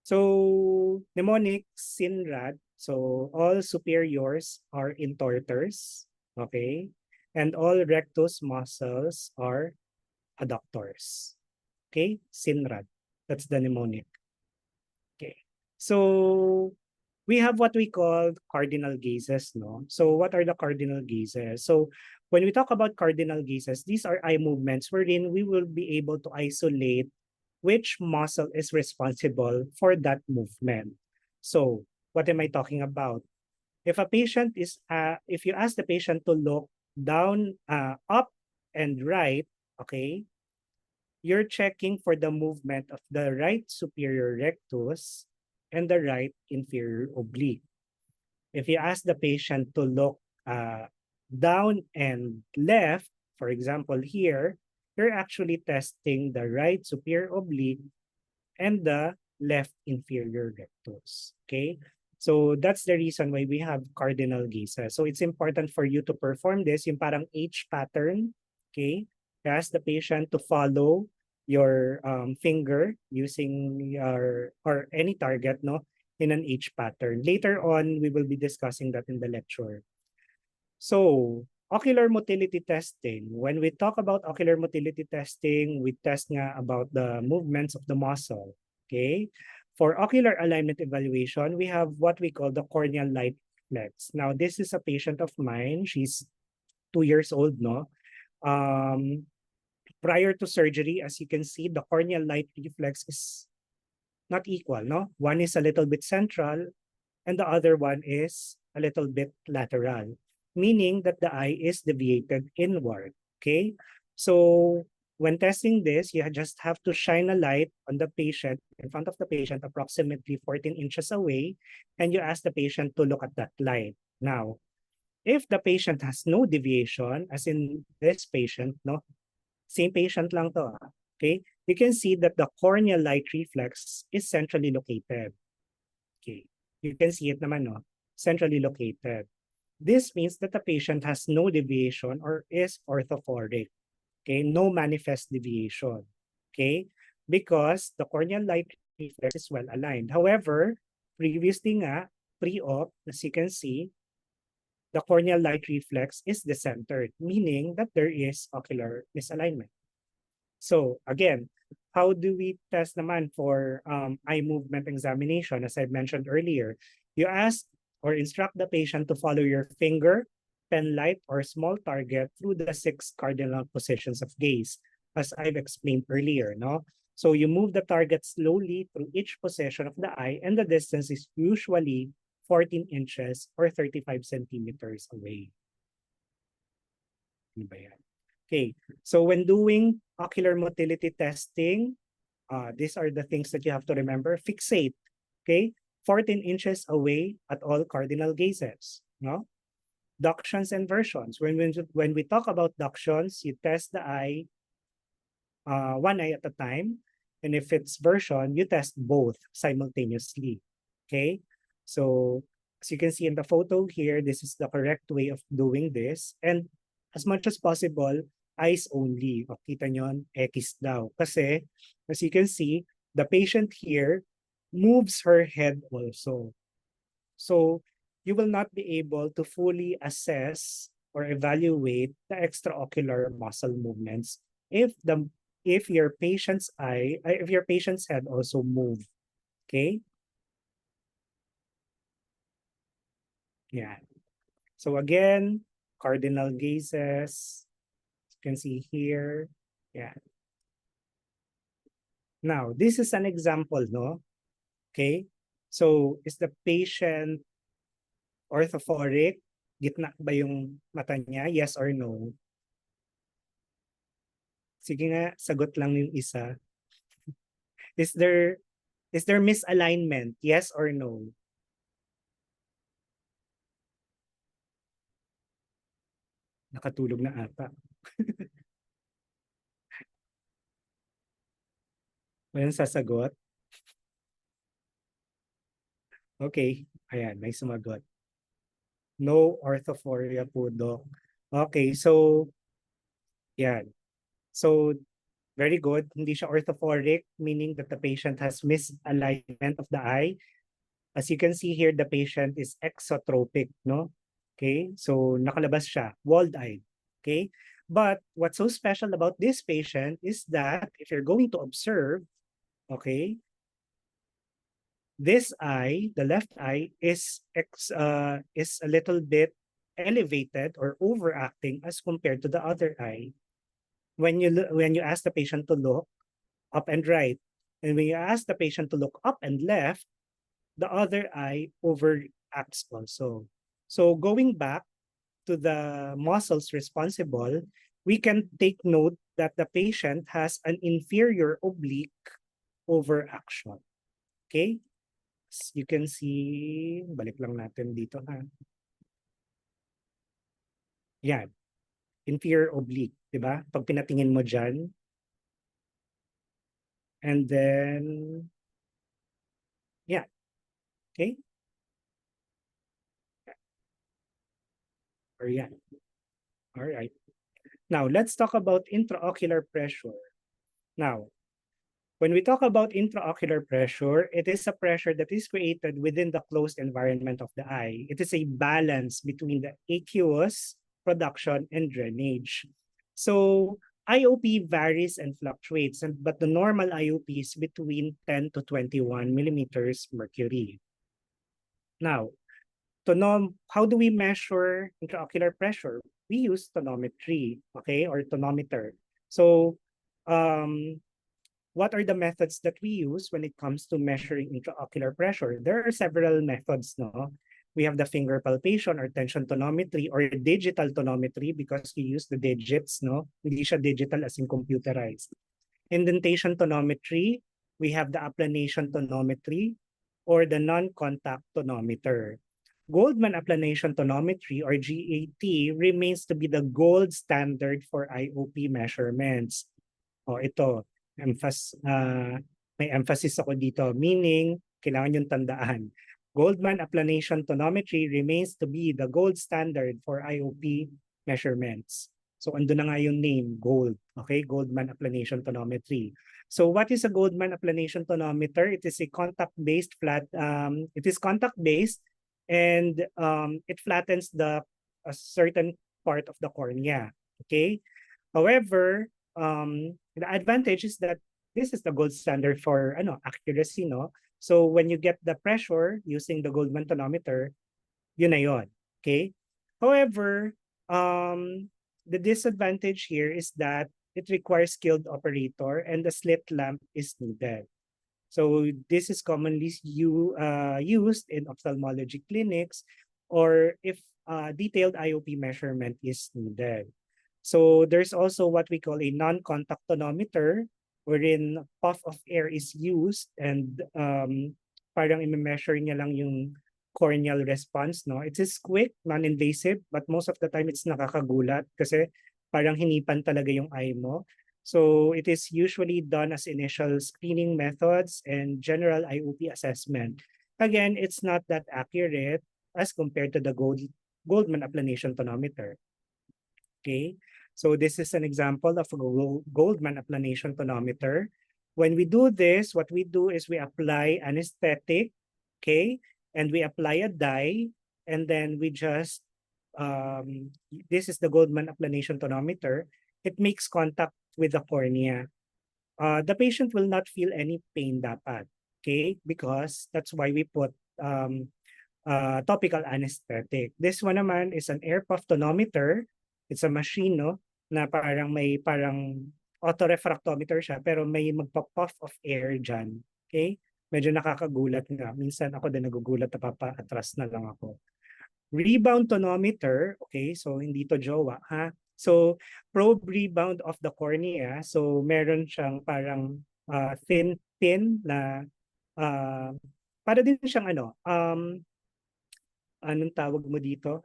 So, mnemonic, SINRAD. So, all superiors are intorters. Okay? And all rectus muscles are adductors. Okay? SINRAD. That's the mnemonic. Okay. So, we have what we call cardinal gazes, no? So what are the cardinal gazes? So when we talk about cardinal gazes, these are eye movements wherein we will be able to isolate which muscle is responsible for that movement. So what am I talking about? If a patient is, if you ask the patient to look down, up and right, okay, you're checking for the movement of the right superior rectus and the right inferior oblique. If you ask the patient to look down and left, for example, here, you're actually testing the right superior oblique and the left inferior rectus. Okay? So that's the reason why we have cardinal gazes. So it's important for you to perform this, yung parang H pattern. Okay? Ask the patient to follow your finger using your or any target, no, in an H pattern. Later on, we will be discussing that in the lecture. So, ocular motility testing. When we talk about ocular motility testing, we test nga about the movements of the muscle. Okay? For ocular alignment evaluation, we have what we call the corneal light reflex. Now, this is a patient of mine. She's 2 years old, no? Prior to surgery, as you can see, the corneal light reflex is not equal, no? One is a little bit central and the other one is a little bit lateral, meaning that the eye is deviated inward, okay? So when testing this, you just have to shine a light on the patient, in front of the patient, approximately 14 inches away, and you ask the patient to look at that light. Now, if the patient has no deviation, as in this patient, no, same patient lang to, okay? You can see that the corneal light reflex is centrally located. Okay, you can see it naman, no? Centrally located. This means that the patient has no deviation or is orthophoric. Okay, no manifest deviation. Okay, because the corneal light reflex is well aligned. However, previously nga, pre-op, as you can see, the corneal light reflex is decentered, meaning that there is ocular misalignment. So again, how do we test naman for eye movement examination? As I mentioned earlier, you ask or instruct the patient to follow your finger, pen light, or small target through the 6 cardinal positions of gaze, as I've explained earlier, no? So you move the target slowly through each position of the eye, and the distance is usually 14 inches or 35 centimeters away. Ano ba yan? Okay, so when doing ocular motility testing, These are the things that you have to remember. Fixate, okay? 14 inches away at all cardinal gazes, no? Ductions and versions. When we talk about ductions, you test the eye, one eye at a time. And if it's version, you test both simultaneously, okay? So as you can see in the photo here, this is the correct way of doing this. And as much as possible, eyes only. O, kita nyo, X daw. Kasi, as you can see, the patient here moves her head also. So you will not be able to fully assess or evaluate the extraocular muscle movements if your patient's if your patient's head also move. Okay? Yeah. So again, cardinal gazes. You can see here. Yeah. Now, this is an example, no? Okay? So, is the patient orthophoric? Gitna ba yung mata niya? Yes or no? Sige nga, sagot lang yung isa. Is there misalignment? Yes or no? Nakatulog na ata. Walang sasagot? Okay. Ayan, may sumagot. No orthophoria po, Doc. Okay, so, yan. So, very good. Hindi siya orthophoric, meaning that the patient has misalignment of the eye. As you can see here, the patient is exotropic, no? Okay, so nakalabas siya, walled-eyed. Okay, but what's so special about this patient is that if you're going to observe, okay, this eye, the left eye, is a little bit elevated or overacting as compared to the other eye. When you ask the patient to look up and right, and when you ask the patient to look up and left, the other eye overacts also. So going back to the muscles responsible, we can take note that the patient has an inferior oblique overaction. Okay? As you can see, balik lang natin dito ha. Yan. Inferior oblique, di ba? Pag pinatingin mo dyan. And then, yeah. Okay? Or yan. All right. Now, let's talk about intraocular pressure. Now, when we talk about intraocular pressure, it is a pressure that is created within the closed environment of the eye. It is a balance between the aqueous production and drainage. So IOP varies and fluctuates, but the normal IOP is between 10 to 21 millimeters mercury. Now, to know how do we measure intraocular pressure? We use tonometry, okay, or tonometer. So, what are the methods that we use when it comes to measuring intraocular pressure? There are several methods, no? We have the finger palpation or tension tonometry or digital tonometry because we use the digits, no? Hindi siya digital as in computerized. Indentation tonometry, we have the applanation tonometry or the non-contact tonometer. Goldman applanation tonometry or GAT remains to be the gold standard for IOP measurements. O ito, may emphasis ako dito, meaning kailangan yung tandaan. Goldman applanation tonometry remains to be the gold standard for IOP measurements. So ando na nga yung name, gold. Okay, Goldman applanation tonometry. So what is a Goldman applanation tonometer? It is a contact-based it is contact-based and it flattens a certain part of the cornea. Okay. However, the advantage is that this is the gold standard for accuracy, no? So when you get the pressure using the Goldman tonometer, yun na yun. Okay? However, the disadvantage here is that it requires skilled operator and the slit lamp is needed. So this is commonly used in ophthalmology clinics or if detailed IOP measurement is needed. So there's also what we call a non-contact tonometer wherein puff of air is used and parang i-measure niya lang yung corneal response, no? It is quick, non-invasive, but most of the time it's nakakagulat kasi parang hinipan talaga yung eye mo. So it is usually done as initial screening methods and general IOP assessment. Again, it's not that accurate as compared to the Goldman applanation tonometer. Okay, so this is an example of a Goldman applanation tonometer. When we do this, what we do is we apply anesthetic, okay, and we apply a dye, and then we just, this is the Goldman applanation tonometer. It makes contact with the cornea. The patient will not feel any pain dapat, okay, because that's why we put topical anesthetic. This one naman is an air puff tonometer. It's a machine, no, na parang may parang autorefractometer siya, pero may magpa-puff of air dyan. Okay? Medyo nakakagulat nga. Minsan ako din nagugulat na papa-atras na lang ako. Rebound tonometer, okay, so hindi to jowa, ha? So, probe rebound of the cornea. So, meron siyang parang thin pin na para din siyang anong tawag mo dito?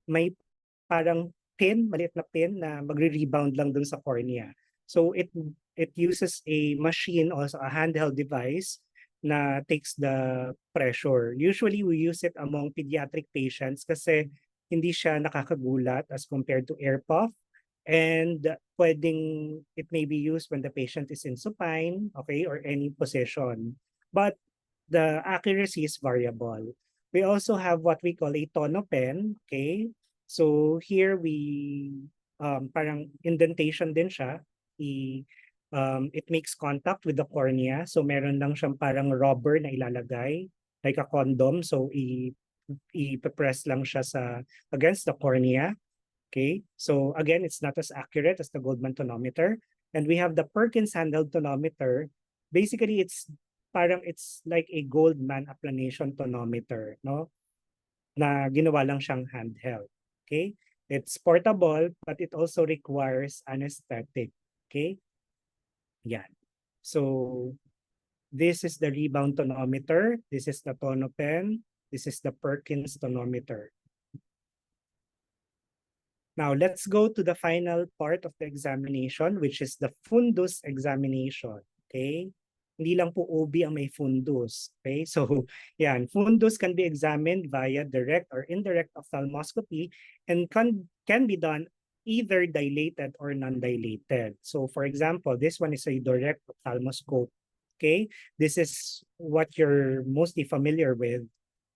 May parang pin, maliit na pin na magre-rebound lang dun sa cornea. So it uses a machine, also a handheld device na takes the pressure. Usually we use it among pediatric patients kasi hindi siya nakakagulat as compared to air puff. And it may be used when the patient is in supine, okay, or any position. But the accuracy is variable. We also have what we call a tonopen, okay? So here we parang indentation din siya. It makes contact with the cornea. So meron lang siyang parang rubber na ilalagay like a condom. So i-press lang siya against the cornea. Okay? So again, it's not as accurate as the Goldman tonometer. And we have the Perkins handheld tonometer. Basically, it's like a Goldman applanation tonometer, no? Na ginawa lang siyang handheld. Okay? It's portable, but it also requires anesthetic. Okay? Yan. So, this is the rebound tonometer. This is the tonopen. This is the Perkins tonometer. Now, let's go to the final part of the examination, which is the fundus examination. Okay? Hindi lang po OB ang may fundus. Okay? So, yan. Fundus can be examined via direct or indirect ophthalmoscopy and can be done either dilated or non-dilated. So, for example, this one is a direct ophthalmoscope. Okay? This is what you're mostly familiar with.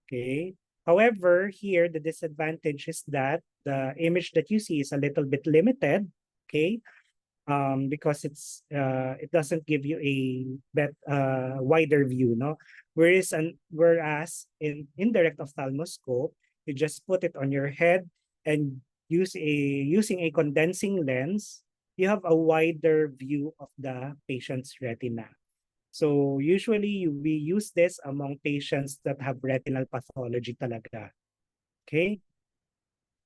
Okay? However, here the disadvantage is that the image that you see is a little bit limited, okay? Because it doesn't give you a wider view, no? Whereas in indirect ophthalmoscope, you just put it on your head and using a condensing lens, you have a wider view of the patient's retina. So usually we use this among patients that have retinal pathology talaga. Okay?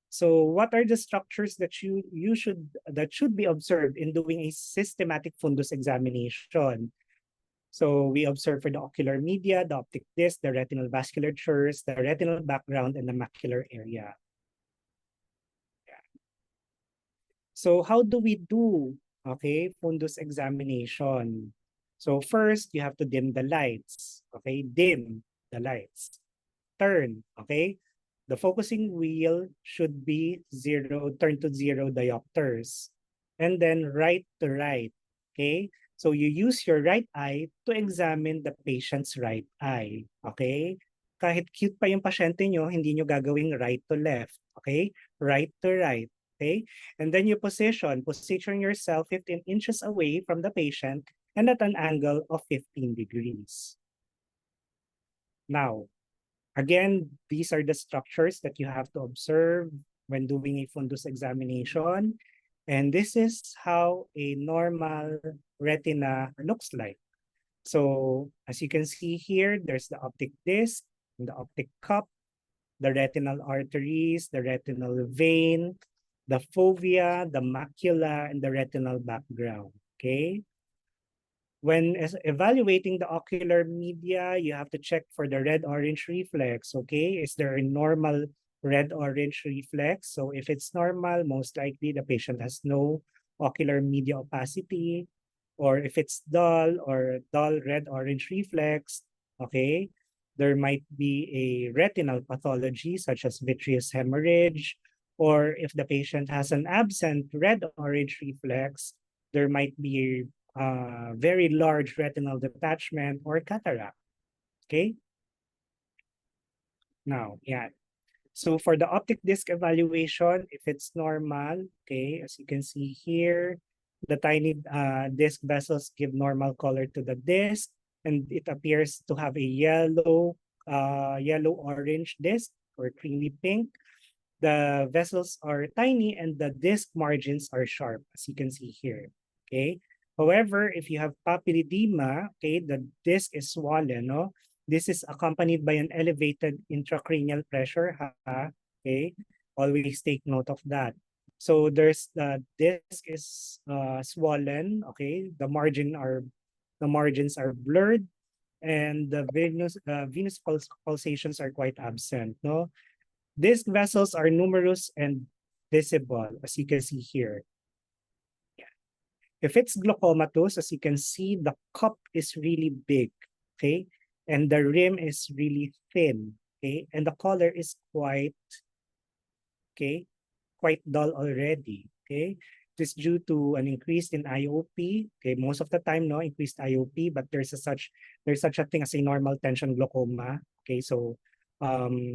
So what are the structures that should be observed in doing a systematic fundus examination? So we observe for the ocular media, the optic disc, the retinal vasculatures, the retinal background, and the macular area. Yeah. So how do we do, okay, fundus examination? So first, you have to dim the lights. Okay, dim the lights. Turn, okay? The focusing wheel should be turn to 0 diopters. And then right to right, okay? So you use your right eye to examine the patient's right eye, okay? Kahit cute pa yung pasyente nyo, hindi nyo gagawing right to left, okay? Right to right, okay? And then you position yourself 15 inches away from the patient and at an angle of 15 degrees. Now, again, these are the structures that you have to observe when doing a fundus examination. And this is how a normal retina looks like. So as you can see here, there's the optic disc, the optic cup, the retinal arteries, the retinal vein, the fovea, the macula, and the retinal background. Okay. When evaluating the ocular media, you have to check for the red-orange reflex, okay? Is there a normal red-orange reflex? So if it's normal, most likely the patient has no ocular media opacity. Or if it's dull or dull red-orange reflex, okay, there might be a retinal pathology such as vitreous hemorrhage. Or if the patient has an absent red-orange reflex, there might be very large retinal detachment or cataract. Okay. Now, yeah. So for the optic disc evaluation, if it's normal, okay, as you can see here, the tiny disc vessels give normal color to the disc, and it appears to have a yellow-orange disc or creamy pink. The vessels are tiny and the disc margins are sharp, as you can see here. Okay. However, if you have papilledema, okay, the disc is swollen, no? This is accompanied by an elevated intracranial pressure, okay? Always take note of that. So there's the disc is swollen, okay? The margins are blurred, and the venous pulsations are quite absent, no? Disc vessels are numerous and visible, as you can see here. If it's glaucomatous, as you can see, the cup is really big, okay? And the rim is really thin, okay? And the color is okay, quite dull already, okay? This is due to an increase in IOP, okay? Most of the time, no, increased IOP, but there's such a thing as a normal tension glaucoma, okay? So, that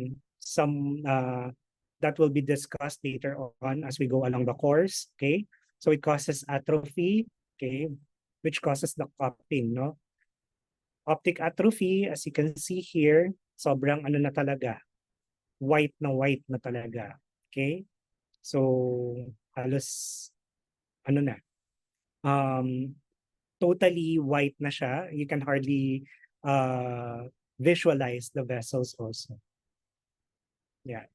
will be discussed later on as we go along the course, okay? So it causes atrophy, okay, which causes the cupping, no? Optic atrophy, as you can see here, sobrang ano na talaga, white na talaga, okay? So halos ano na, um, totally white na siya. You can hardly visualize the vessels also. Yeah.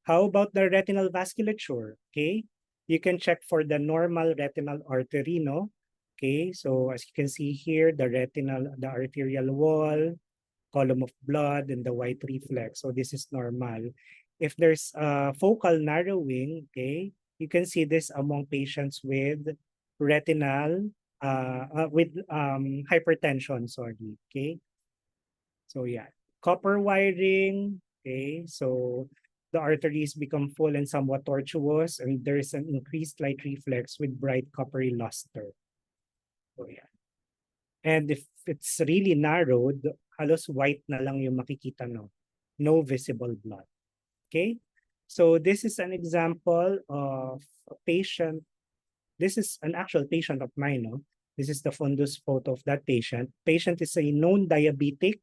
How about the retinal vasculature? Okay, you can check for the normal retinal artery, no? Okay, so as you can see here, the arterial wall, column of blood, and the white reflex. So this is normal. If there's focal narrowing, okay, you can see this among patients with retinal, with hypertension, sorry, okay? So yeah, copper wiring, okay, so the arteries become full and somewhat tortuous, and there's an increased light reflex with bright coppery luster. So yeah. And if it's really narrowed, halos white na lang yung makikita, no? No visible blood. Okay? So this is an example of a patient. This is an actual patient of mine, no? This is the fundus photo of that patient. Patient is a known diabetic,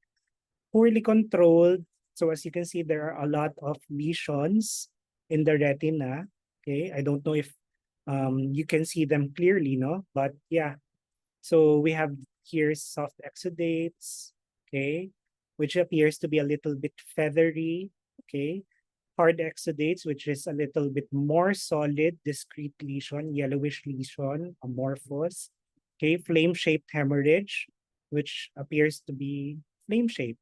poorly controlled. So as you can see, there are a lot of lesions in the retina. Okay, I don't know if you can see them clearly, no? But yeah, so we have here soft exudates, okay, which appears to be a little bit feathery, okay. Hard exudates, which is a little bit more solid, discrete lesion, yellowish lesion, amorphous. Okay, flame-shaped hemorrhage, which appears to be flame-shaped.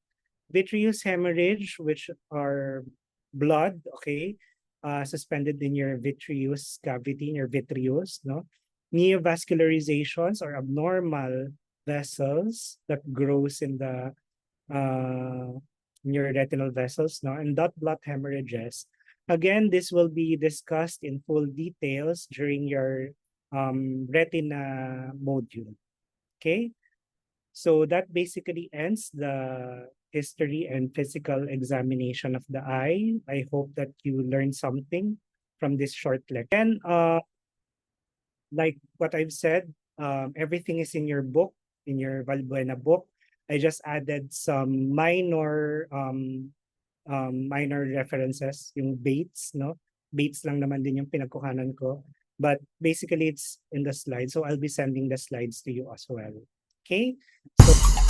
Vitreous hemorrhage, which are blood, okay, suspended in your vitreous cavity, in your vitreous, no? Neovascularizations or abnormal vessels that grows in the in your retinal vessels, no? And dot blot hemorrhages. Again, this will be discussed in full details during your retina module. Okay, so that basically ends the history and physical examination of the eye. I hope that you learned something from this short lecture. And like what I've said, everything is in your book, in your Valbuena book. I just added some minor references, yung Bates, no? Bates lang naman din yung pinagkuhanan ko. But basically, it's in the slides. So I'll be sending the slides to you as well. Okay? So